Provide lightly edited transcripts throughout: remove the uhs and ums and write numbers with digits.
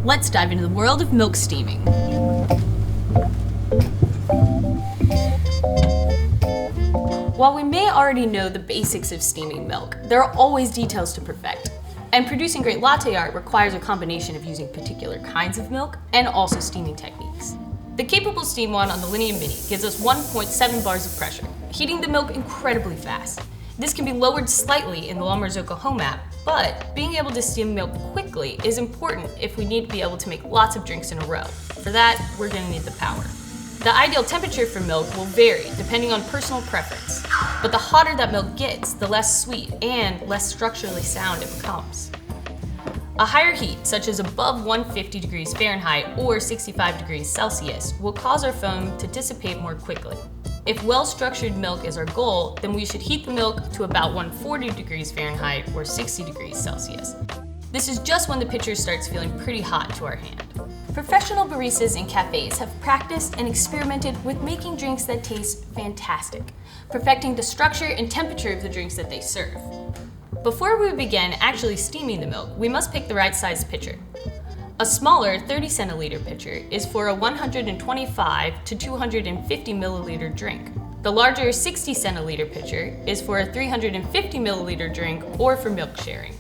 let's dive into the world of milk steaming. While we may already know the basics of steaming milk, there are always details to perfect. And producing great latte art requires a combination of using particular kinds of milk and also steaming techniques. The capable steam wand on the Linea Mini gives us 1.7 bars of pressure, heating the milk incredibly fast. This can be lowered slightly in the La Marzocco Home app, but being able to steam milk quickly is important if we need to be able to make lots of drinks in a row. For that, we're going to need the power. The ideal temperature for milk will vary depending on personal preference, but the hotter that milk gets, the less sweet and less structurally sound it becomes. A higher heat, such as above 150 degrees Fahrenheit or 65 degrees Celsius, will cause our foam to dissipate more quickly. If well-structured milk is our goal, then we should heat the milk to about 140 degrees Fahrenheit or 60 degrees Celsius. This is just when the pitcher starts feeling pretty hot to our hand. Professional baristas in cafes have practiced and experimented with making drinks that taste fantastic, perfecting the structure and temperature of the drinks that they serve. Before we begin actually steaming the milk, we must pick the right size pitcher. A smaller 30 centiliter pitcher is for a 125 to 250 milliliter drink. The larger 60 centiliter pitcher is for a 350 milliliter drink or for milk sharing.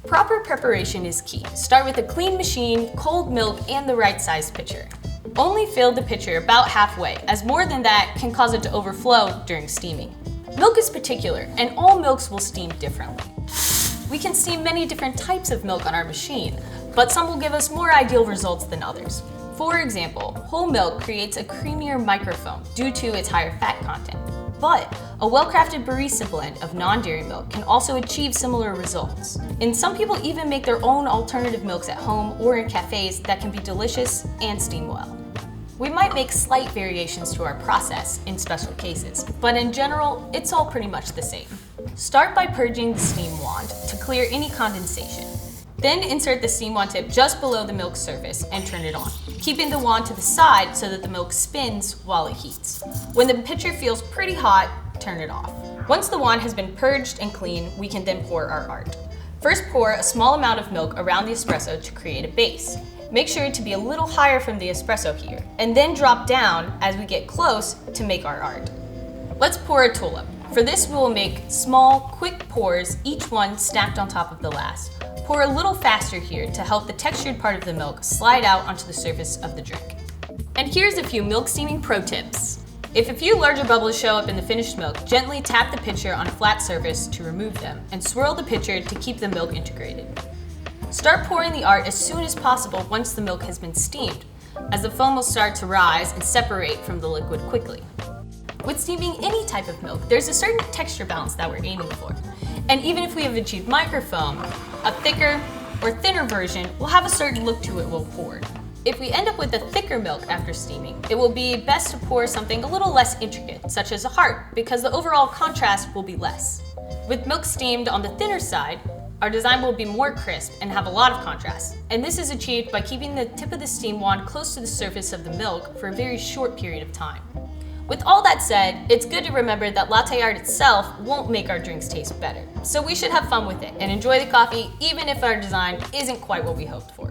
Proper preparation is key. Start with a clean machine, cold milk, and the right size pitcher. Only fill the pitcher about halfway, as more than that can cause it to overflow during steaming. Milk is particular, and all milks will steam differently. We can steam many different types of milk on our machine, but some will give us more ideal results than others. For example, whole milk creates a creamier microfoam due to its higher fat content. But a well-crafted barista blend of non-dairy milk can also achieve similar results. And some people even make their own alternative milks at home or in cafes that can be delicious and steam well. We might make slight variations to our process in special cases, but in general, it's all pretty much the same. Start by purging the steam wand to clear any condensation. Then insert the steam wand tip just below the milk surface and turn it on, keeping the wand to the side so that the milk spins while it heats. When the pitcher feels pretty hot, turn it off. Once the wand has been purged and clean, we can then pour our art. First, pour a small amount of milk around the espresso to create a base. Make sure to be a little higher from the espresso here, and then drop down as we get close to make our art. Let's pour a tulip. For this, we will make small, quick pours, each one stacked on top of the last. Pour a little faster here to help the textured part of the milk slide out onto the surface of the drink. And here's a few milk steaming pro tips. If a few larger bubbles show up in the finished milk, gently tap the pitcher on a flat surface to remove them and swirl the pitcher to keep the milk integrated. Start pouring the art as soon as possible once the milk has been steamed, as the foam will start to rise and separate from the liquid quickly. With steaming any type of milk, there's a certain texture balance that we're aiming for. And even if we have achieved microfoam, a thicker or thinner version will have a certain look to it when poured. If we end up with a thicker milk after steaming, it will be best to pour something a little less intricate, such as a heart, because the overall contrast will be less. With milk steamed on the thinner side, our design will be more crisp and have a lot of contrast. And this is achieved by keeping the tip of the steam wand close to the surface of the milk for a very short period of time. With all that said, it's good to remember that latte art itself won't make our drinks taste better. So we should have fun with it and enjoy the coffee even if our design isn't quite what we hoped for.